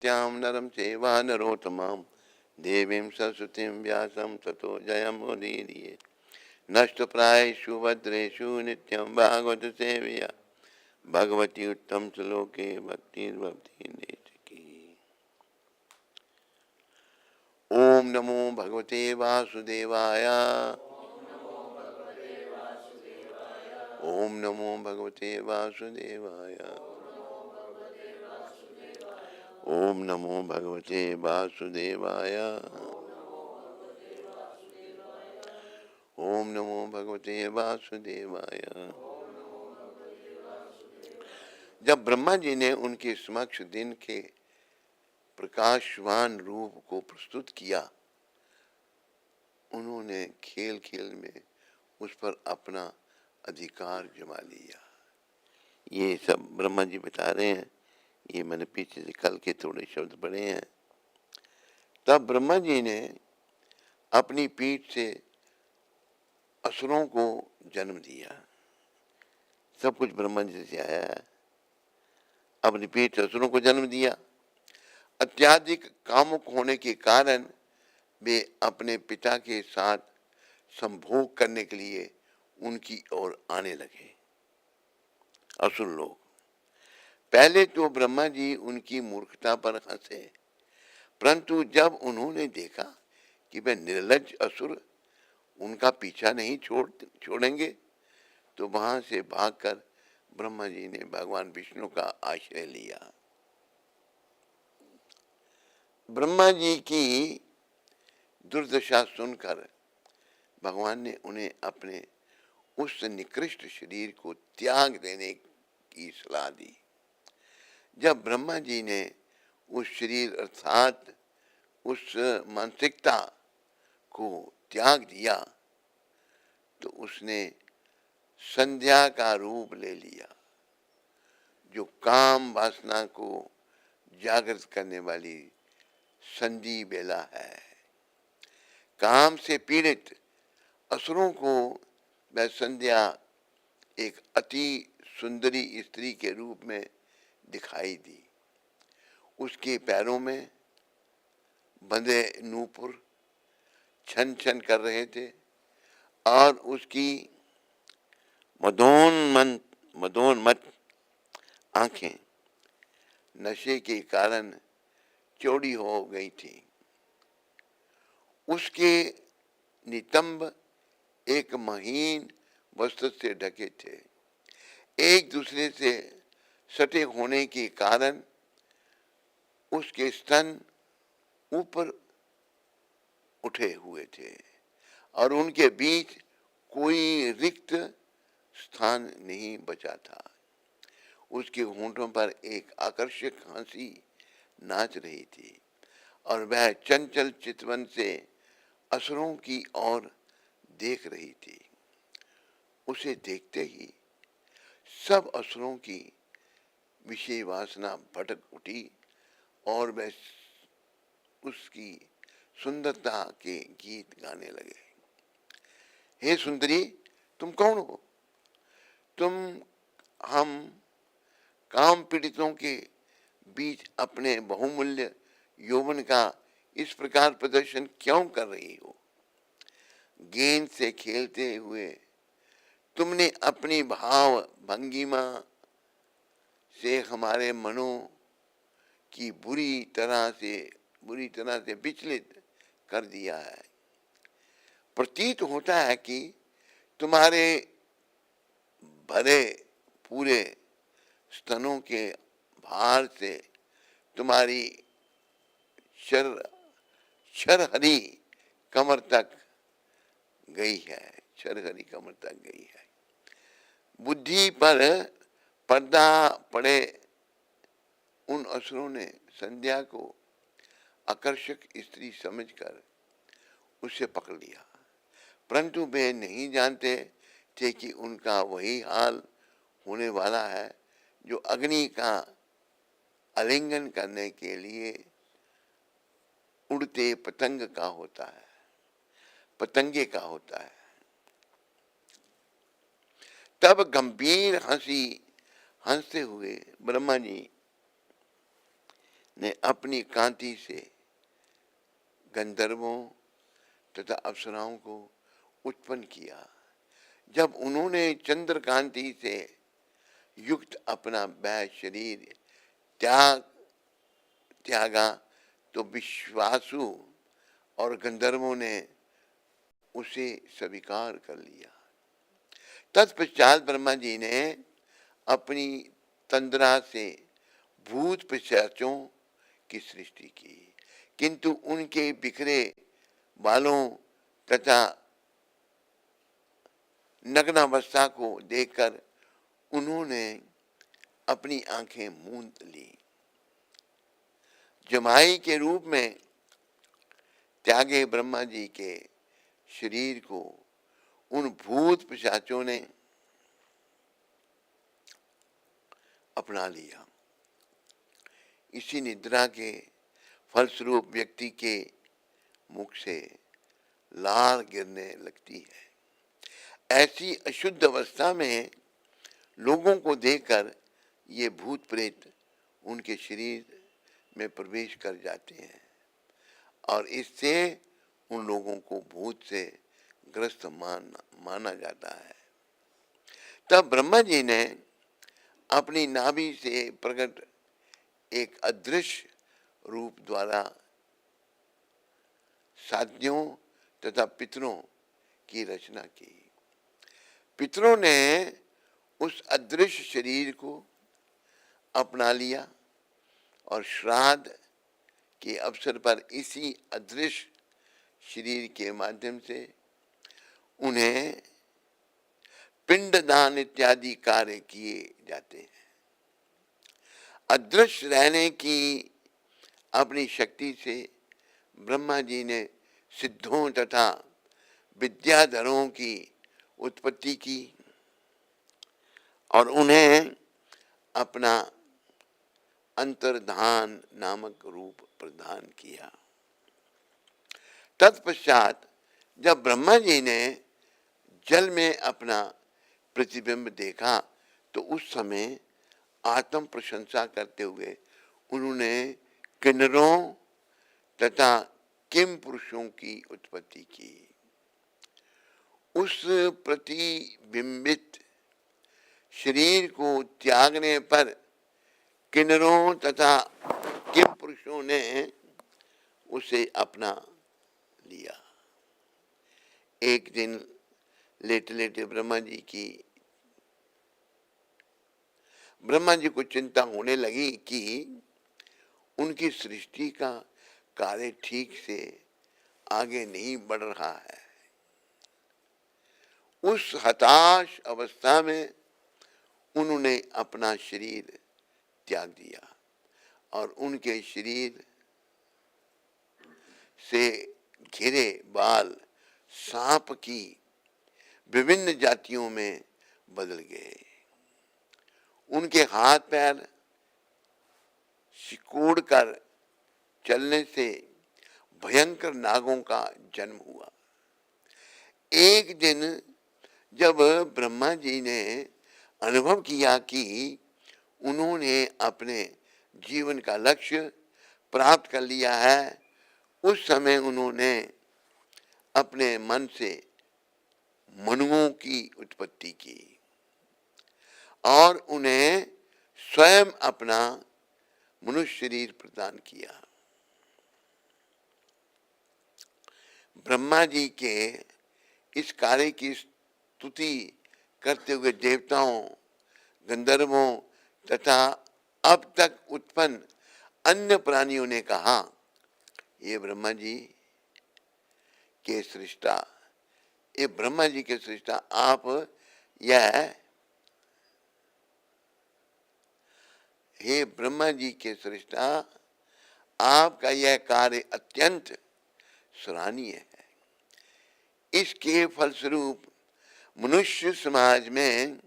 त्याम नरम चैवा नरोत्तमां देवीं सरस्वतीं व्यासं ततो जयमुदीरये। नष्टप्रायेषु भद्रेषु नित्यं भागवत सेवया भगवती उत्तम श्लोके भक्तिर्भवति देशिकी। ओम नमो भगवते वासुदेवाय। ओम नमो भगवते वासुदेवाय। ओम नमो भगवते वासुदेवाय। ओम नमो भगवते वासुदेवाय। जब ब्रह्मा जी ने उनके समक्ष दिन के प्रकाशवान रूप को प्रस्तुत किया, उन्होंने खेल खेल में उस पर अपना अधिकार जमा लिया। ये सब ब्रह्मा जी बता रहे हैं, ये मैंने पीछे से कल के थोड़े शब्द पढ़े हैं। तब ब्रह्मा जी ने अपनी पीठ से असुरों को जन्म दिया। सब कुछ ब्रह्मा जी से आया है। अपनी पीठ से असुरों को जन्म दिया। अत्याधिक कामुक होने के कारण वे अपने पिता के साथ संभोग करने के लिए उनकी ओर आने लगे। असुर लोग पहले तो ब्रह्मा जी उनकी मूर्खता पर हंसे, परंतु जब उन्होंने देखा कि वे निर्लज्ज असुर उनका पीछा नहीं छोड़ेंगे, तो वहां से भागकर ब्रह्मा जी ने भगवान विष्णु का आश्रय लिया। ब्रह्मा जी की दुर्दशा सुनकर भगवान ने उन्हें अपने उस निकृष्ट शरीर को त्याग देने की सलाह दी। जब ब्रह्मा जी ने उस शरीर अर्थात उस मानसिकता को त्याग दिया, तो उसने संध्या का रूप ले लिया, जो काम वासना को जागृत करने वाली संधि बेला है। काम से पीड़ित असुरों को वह संध्या एक अति सुंदरी स्त्री के रूप में दिखाई दी। उसके पैरों में बंधे नूपुर छन छन कर रहे थे और उसकी मदोन्मत्त आंखें नशे के कारण चौड़ी हो गई थी। उसके नितंब एक महीन वस्त्र से ढके थे। एक दूसरे से सटे होने के कारण उसके स्तन ऊपर उठे हुए थे और उनके बीच कोई रिक्त स्थान नहीं बचा था। उसके होंठों पर एक आकर्षक हंसी नाच रही थी और वह चंचल चितवन से असुरों की ओर देख रही थी। उसे देखते ही सब असुरों की विषय वासना भटक उठी और वह उसकी सुंदरता के गीत गाने लगे। हे सुंदरी, तुम कौन हो? तुम हम काम पीड़ितों के बीच अपने बहुमूल्य यौवन का इस प्रकार प्रदर्शन क्यों कर रही हो? गेंद से खेलते हुए तुमने अपनी भाव भंगिमा से हमारे मनों की बुरी तरह से विचलित कर दिया है। प्रतीत होता है कि तुम्हारे भरे पूरे स्तनों के भार से तुम्हारी शरहरी कमर तक गई है। बुद्धि पर पर्दा पड़े उन असुरों ने संध्या को आकर्षक स्त्री समझकर उसे पकड़ लिया, परंतु वे नहीं जानते थे कि उनका वही हाल होने वाला है जो अग्नि का आलिंगन करने के लिए उड़ते पतंगे का होता है। तब गंभीर हंसते हुए ब्रह्मा जी ने अपनी कांति से गंधर्वों तथा अप्सराओं को उत्पन्न किया। जब उन्होंने चंद्र कांति से युक्त अपना वह शरीर त्यागा तो विश्वासु और गंधर्वों ने उसे स्वीकार कर लिया। तत्पश्चात ब्रह्मा जी ने अपनी तंद्रा से भूत पिशाचों की सृष्टि की, किंतु उनके बिखरे बालों तथा नग्नावस्था को देखकर उन्होंने अपनी आंखें मूंद ली। जमाई के रूप में त्यागे ब्रह्मा जी के शरीर को उन भूत पिशाचों ने अपना लिया। इसी निद्रा के फलस्वरूप व्यक्ति के मुख से लार गिरने लगती है। ऐसी अशुद्ध अवस्था में लोगों को देखकर ये भूत प्रेत उनके शरीर में प्रवेश कर जाते हैं और इससे उन लोगों को भूत से ग्रस्त माना जाता है। तब ब्रह्मा जी ने अपनी नाभि से प्रकट एक अदृश्य रूप द्वारा साध्यों तथा पितरों की रचना की। पितरों ने उस अदृश्य शरीर को अपना लिया और श्राद्ध के अवसर पर इसी अदृश्य शरीर के माध्यम से उन्हें पिंडदान इत्यादि कार्य किए जाते हैं। अदृश्य रहने की अपनी शक्ति से ब्रह्मा जी ने सिद्धों तथा विद्याधरों की उत्पत्ति की और उन्हें अपना अंतर्धान नामक रूप प्रदान किया। तत्पश्चात जब ब्रह्मा जी ने जल में अपना प्रतिबिंब देखा तो उस समय आत्म प्रशंसा करते हुए उन्होंने किन्नरों तथा किम पुरुषों की उत्पत्ति की। उस प्रतिबिंबित शरीर को त्यागने पर किन्नरों तथा किम पुरुषों ने उसे अपना लिया। एक दिन लेटे लेटे ब्रह्मा जी को चिंता होने लगी कि उनकी सृष्टि का कार्य ठीक से आगे नहीं बढ़ रहा है। उस हताश अवस्था में उन्होंने अपना शरीर त्याग दिया और उनके शरीर से घिरे बाल सांप की विभिन्न जातियों में बदल गए। उनके हाथ पैर सिकोड़ कर चलने से भयंकर नागों का जन्म हुआ। एक दिन जब ब्रह्मा जी ने अनुभव किया कि उन्होंने अपने जीवन का लक्ष्य प्राप्त कर लिया है, उस समय उन्होंने अपने मन से मनुओं की उत्पत्ति की और उन्हें स्वयं अपना मनुष्य शरीर प्रदान किया। ब्रह्मा जी के इस कार्य की स्तुति करते हुए देवताओं, गंधर्वों तथा अब तक उत्पन्न अन्य प्राणियों ने कहा, ये ब्रह्मा जी के सृष्टा, ये ब्रह्मा जी के सृष्टा, आप यह हे ब्रह्मा जी के सृष्टा, आपका यह कार्य अत्यंत सराहनीय है। इसके फलस्वरूप मनुष्य समाज में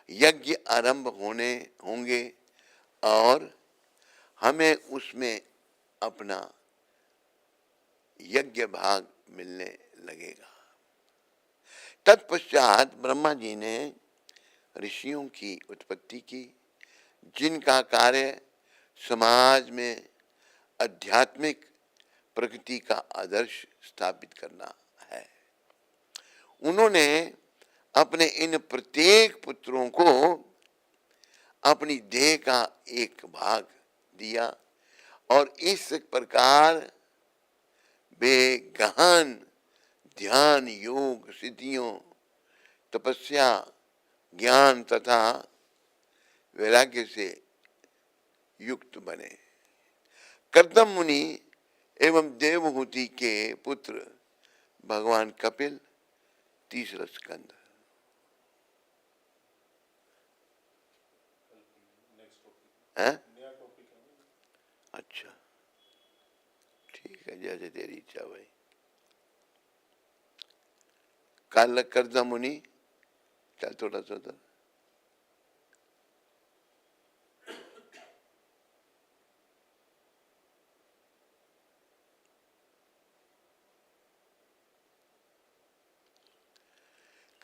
यज्ञ आरंभ होंगे और हमें उसमें अपना यज्ञ भाग मिलने लगेगा। तत्पश्चात ब्रह्मा जी ने ऋषियों की उत्पत्ति की, जिनका कार्य समाज में आध्यात्मिक प्रगति का आदर्श स्थापित करना है। उन्होंने अपने इन प्रत्येक पुत्रों को अपनी देह का एक भाग दिया और इस प्रकार वे गहन ध्यान, योग, सिद्धियों, तपस्या, ज्ञान तथा वैराग्य से युक्त बने। कर्दम मुनि एवं देवहूति के पुत्र भगवान कपिल, तीसरा स्कंद। है? अच्छा, ठीक है, जैसे तेरी इच्छा भाई। काल कर्दम मुनि, चल थोड़ा सा तो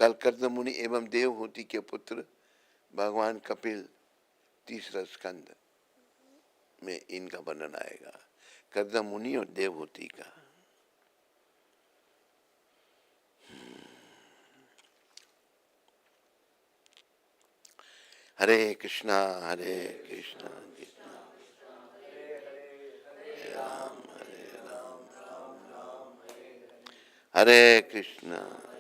काल कर्दम मुनि एवं देवहूति के पुत्र भगवान कपिल, तीसरा स्कंद में इनका वर्णन आएगा, कर्दम मुनि और देवहूति का। हरे कृष्णा हरे कृष्णा कृष्णा हरे राम हरे कृष्णा